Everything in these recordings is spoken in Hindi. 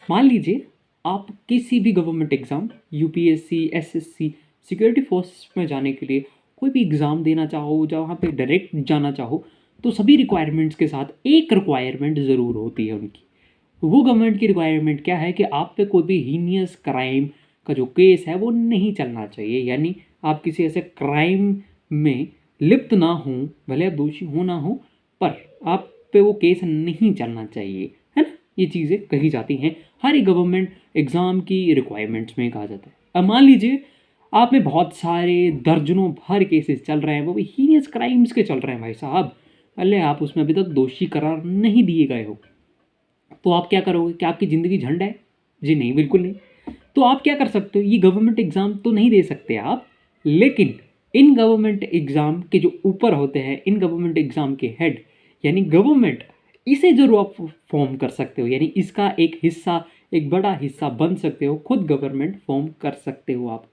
मान लीजिए आप किसी भी government exam UPSC, SSC, security force में जाने के लिए कोई भी एग्ज़ाम देना चाहो, जहाँ पे डायरेक्ट जाना चाहो, तो सभी रिक्वायरमेंट्स के साथ एक रिक्वायरमेंट ज़रूर होती है उनकी। वो गवर्नमेंट की रिक्वायरमेंट क्या है कि आप पे कोई भी हीनियस क्राइम का जो केस है वो नहीं चलना चाहिए, यानी आप किसी ऐसे क्राइम में लिप्त ना हो, भले आप दोषी हो ना हो, पर आप पे वो केस नहीं चलना चाहिए, है ना। ये चीज़ें कही जाती हैं हर एक गवर्नमेंट एग्ज़ाम की रिक्वायरमेंट्स में कहा जाता है। अब मान लीजिए आप में बहुत सारे दर्जनों भर केसेस चल रहे हैं, वो भी हीनियस क्राइम्स के चल रहे हैं भाई साहब, भले आप उसमें अभी तक दोषी करार नहीं दिए गए हो, तो आप क्या करोगे? क्या आपकी ज़िंदगी झंड है? जी नहीं, बिल्कुल नहीं। तो आप क्या कर सकते हो? ये गवर्नमेंट एग्ज़ाम तो नहीं दे सकते आप, लेकिन इन गवर्नमेंट एग्ज़ाम के जो ऊपर होते हैं, इन गवर्नमेंट एग्ज़ाम के हेड यानी गवर्नमेंट, इसे ज़रूर आप फॉर्म कर सकते हो, यानी इसका एक हिस्सा, एक बड़ा हिस्सा बन सकते हो, खुद गवर्नमेंट फॉर्म कर सकते हो आप।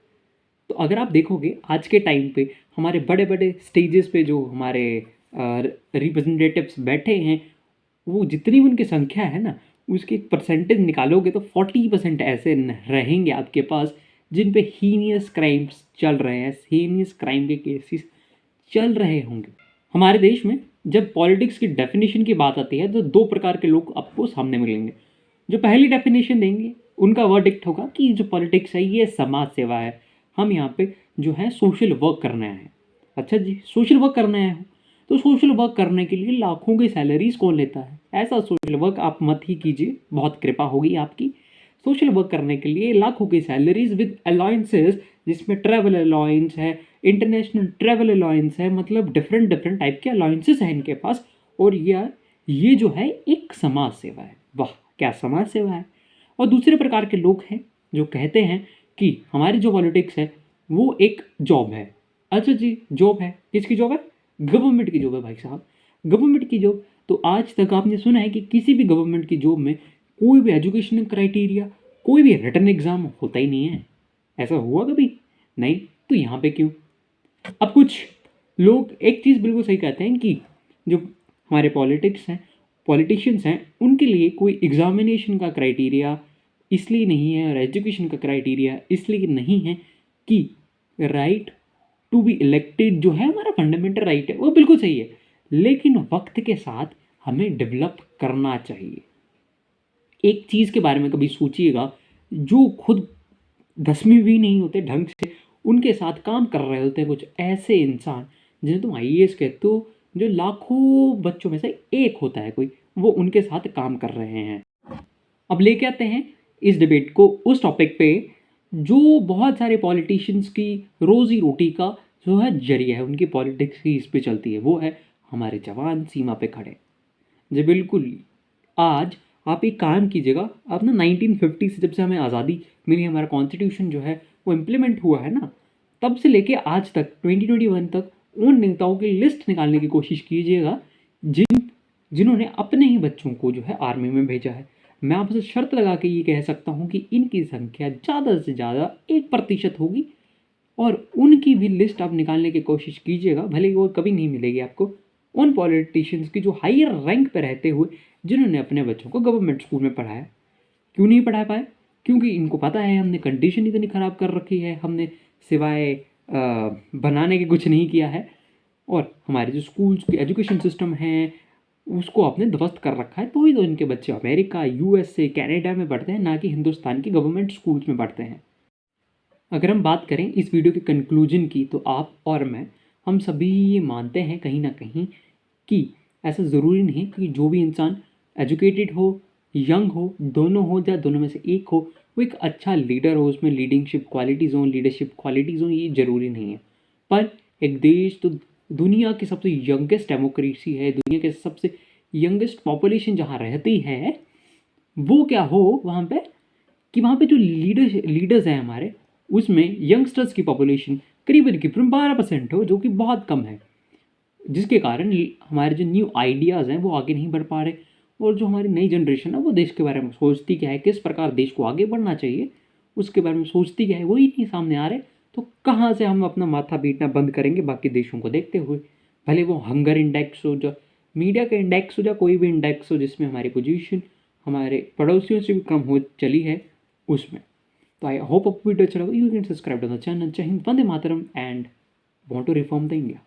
तो अगर आप देखोगे आज के टाइम पे हमारे बड़े बड़े स्टेजेस पे जो हमारे रिप्रेजेंटेटिव्स बैठे हैं, वो जितनी भी उनकी संख्या है ना, उसकी एक परसेंटेज निकालोगे तो 40% ऐसे रहेंगे आपके पास जिन पे हीनियस क्राइम्स चल रहे हैं, हीनियस क्राइम के केसेस चल रहे होंगे। हमारे देश में जब पॉलिटिक्स की डेफिनेशन की बात आती है तो दो प्रकार के लोग आपको सामने मिलेंगे। जो पहली डेफिनेशन देंगे उनका वर्डिक्ट होगा कि जो पॉलिटिक्स है ये समाज सेवा है, हम यहाँ पे जो है सोशल वर्क करने आए हैं। अच्छा जी, सोशल वर्क करने आए हो तो सोशल वर्क करने के लिए लाखों की सैलरीज कौन लेता है? ऐसा सोशल वर्क आप मत ही कीजिए, बहुत कृपा होगी आपकी। सोशल वर्क करने के लिए लाखों की सैलरीज विद अलाउंसेस, जिसमें ट्रैवल अलाउंस है, इंटरनेशनल ट्रैवल अलाउंस है, मतलब डिफरेंट डिफरेंट टाइप के अलाउंसेस हैं इनके पास। और ये जो है एक समाज सेवा है। वाह, क्या समाज सेवा है। और दूसरे प्रकार के लोग हैं जो कहते हैं कि हमारी जो पॉलिटिक्स है वो एक जॉब है। अच्छा जी, जॉब है, किसकी जॉब है? गवर्नमेंट की जॉब है भाई साहब, गवर्नमेंट की जॉब। तो आज तक आपने सुना है कि किसी भी गवर्नमेंट की जॉब में कोई भी एजुकेशन क्राइटेरिया, कोई भी रिटन एग्जाम होता ही नहीं है? ऐसा हुआ कभी? नहीं। तो यहाँ पे क्यों? अब कुछ लोग एक चीज़ बिल्कुल सही कहते हैं कि जो हमारे पॉलिटिक्स हैं, पॉलिटिशियंस हैं, उनके लिए कोई एग्जामिनेशन का क्राइटेरिया इसलिए नहीं है और एजुकेशन का क्राइटेरिया इसलिए नहीं है कि राइट टू बी इलेक्टेड जो है हमारा फंडामेंटल राइट है, वो बिल्कुल सही है, लेकिन वक्त के साथ हमें डेवलप करना चाहिए। एक चीज़ के बारे में कभी सोचिएगा, जो खुद 10वीं भी नहीं होते ढंग से, उनके साथ काम कर रहे होते हैं कुछ ऐसे इंसान जिन्हें तुम आईएएस कहते हो, जो लाखों बच्चों में से एक होता है कोई, वो उनके साथ काम कर रहे हैं। अब लेके आते हैं इस डिबेट को उस टॉपिक पे जो बहुत सारे पॉलिटिशियंस की रोजी रोटी का जो है जरिया है, उनकी पॉलिटिक्स ही इस पे चलती है, वो है हमारे जवान सीमा पे खड़े। जी बिल्कुल। आज आप एक काम कीजिएगा, आप ना 1950 से जब से हमें आज़ादी मिली, हमारा कॉन्स्टिट्यूशन जो है वो इम्प्लीमेंट हुआ है ना, तब से लेके आज तक 2021 तक उन नेताओं की लिस्ट निकालने की कोशिश कीजिएगा जिन्होंने अपने ही बच्चों को जो है आर्मी में भेजा है। मैं आपसे शर्त लगा के ये कह सकता हूँ कि इनकी संख्या ज़्यादा से ज़्यादा 1% होगी, और उनकी भी लिस्ट आप निकालने की कोशिश कीजिएगा, भले ही वो कभी नहीं मिलेगी आपको। उन पॉलिटिशियंस की जो हायर रैंक पे रहते हुए जिन्होंने अपने बच्चों को गवर्नमेंट स्कूल में पढ़ाया। क्यों नहीं पढ़ा पाए? क्योंकि इनको पता है हमने कंडीशन इतनी ख़राब कर रखी है, हमने सिवाय बनाने के कुछ नहीं किया है, और हमारे जो स्कूल्स के एजुकेशन सिस्टम है उसको आपने ध्वस्त कर रखा है, तो ही तो इनके बच्चे अमेरिका, यूएसए, कनाडा में पढ़ते हैं, ना कि हिंदुस्तान की गवर्नमेंट स्कूल्स में पढ़ते हैं। अगर हम बात करें इस वीडियो के कंक्लूजन की, तो आप और मैं, हम सभी ये मानते हैं कहीं ना कहीं कि ऐसा ज़रूरी नहीं है कि जो भी इंसान एजुकेटेड हो, यंग हो, दोनों हो या दोनों में से एक हो, वो एक अच्छा लीडर हो, उसमें लीडिंगशिप क्वालिटीज़ हों, लीडरशिप क्वालिटीज़ हों, ये ज़रूरी नहीं है। पर एक देश तो दुनिया की सबसे यंगेस्ट डेमोक्रेसी है, दुनिया के सबसे यंगेस्ट पॉपुलेशन जहाँ रहती है, वो क्या हो वहाँ पे कि वहाँ पे जो लीडर्स हैं हमारे, उसमें यंगस्टर्स की पॉपुलेशन करीबन करीबन 12% हो, जो कि बहुत कम है, जिसके कारण हमारे जो न्यू आइडियाज़ हैं वो आगे नहीं बढ़ पा रहे। और जो हमारी नई जनरेशन है वो देश के बारे में सोचती क्या है, किस प्रकार देश को आगे बढ़ना चाहिए, उसके बारे में सोचती क्या है, वही नहीं सामने आ रहे। तो कहाँ से हम अपना माथा पीटना बंद करेंगे बाकी देशों को देखते हुए? भले वो हंगर इंडेक्स हो, जो मीडिया का इंडेक्स हो, या कोई भी इंडेक्स हो जिसमें हमारी पोजीशन, हमारे पड़ोसियों से भी कम हो चली है उसमें। तो आई होप आपको वीडियो अच्छा लगा। You can subscribe to the channel. जय हिंद, वंदे मातरम and want to reform the India.